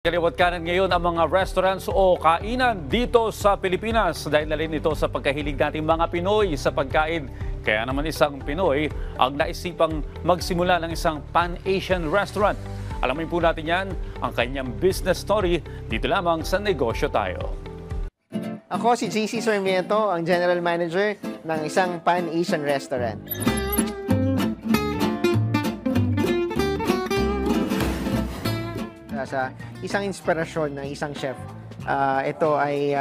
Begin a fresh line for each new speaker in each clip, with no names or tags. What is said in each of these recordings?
Kaliwat kanan ngayon ang mga restaurants o kainan dito sa Pilipinas dahil na rin ito sa pagkahilig nating mga Pinoy sa pagkain. Kaya naman isang Pinoy ang naisipang magsimula ng isang Pan-Asian restaurant. Alamin po natin yan, ang kanyang business story dito lamang sa Negosyo Tayo.
Ako si JC Sarmiento, ang General Manager ng isang Pan-Asian restaurant. Sa isang inspirasyon ng isang chef. Ito ay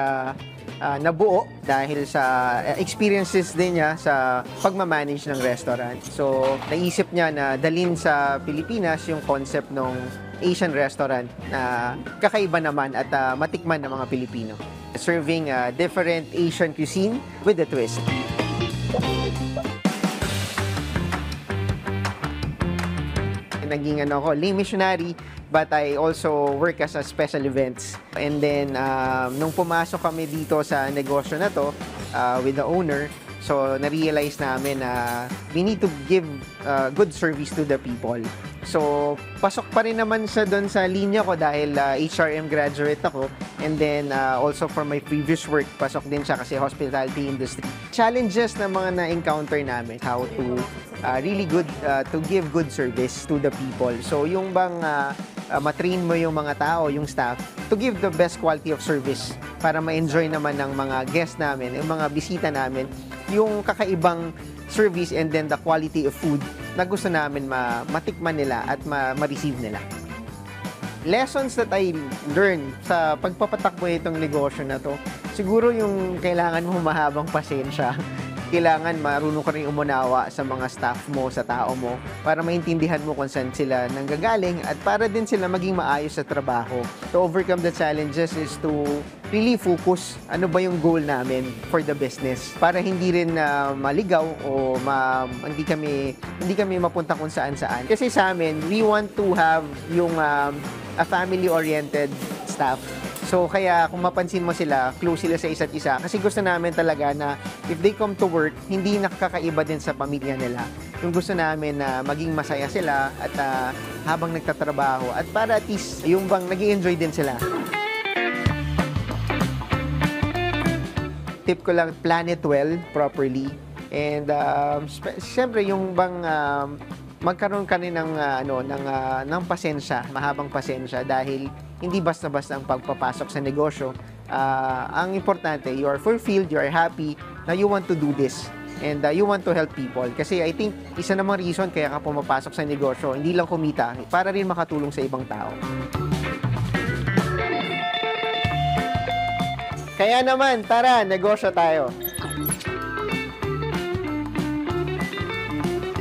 nabuo dahil sa experiences din niya sa pagmamanage ng restaurant. So, naisip niya na dalhin sa Pilipinas yung concept ng Asian restaurant na kakaiba naman at matikman ng mga Pilipino. Serving different Asian cuisine with a twist. Naging lay missionary, but I also work as a special events. And then, nung pumasok kami dito sa negosyo na to with the owner, so na-realize namin na we need to give good service to the people. So, pasok pa rin naman siya doon sa linya ko dahil HRM graduate ako. And then, also for my previous work, pasok din siya kasi hospitality industry. Challenges na mga na-encounter namin, how to really good, to give good service to the people. So, yung bang matrain mo yung mga tao, yung staff, to give the best quality of service para ma-enjoy naman ng mga guests namin, yung mga bisita namin, yung kakaibang service and then the quality of food na gusto namin matikman nila at ma-receive nila. Lessons that I learned sa pagpapatakbo itong negosyo na to, siguro yung kailangan mo mahabang pasensya. Kailangan marunong ka rin umunawa sa mga staff mo, sa tao mo, para maintindihan mo kung saan sila nanggagaling at para din sila maging maayos sa trabaho. To overcome the challenges is to really focus ano ba yung goal namin for the business para hindi rin maligaw o hindi kami mapunta kung saan-saan. Kasi sa amin, we want to have yung a family-oriented staff. So, kaya kung mapansin mo sila, close sila sa isa't isa. Kasi gusto namin talaga na if they come to work, hindi nakakaiba din sa pamilya nila. Yung gusto namin na maging masaya sila at habang nagtatrabaho at para at least yung bang nag-i-enjoy din sila. Tip ko lang, plan it well, properly. And siyempre yung bang magkaroon ka rin ng pasensya, mahabang pasensya dahil hindi basta-basta ang pagpapasok sa negosyo. Ang importante, you are fulfilled, you are happy na you want to do this and you want to help people. Kasi I think isa namang reason kaya ka pumapasok sa negosyo, hindi lang kumita, para rin makatulong sa ibang tao. Kaya naman, tara, negosyo tayo.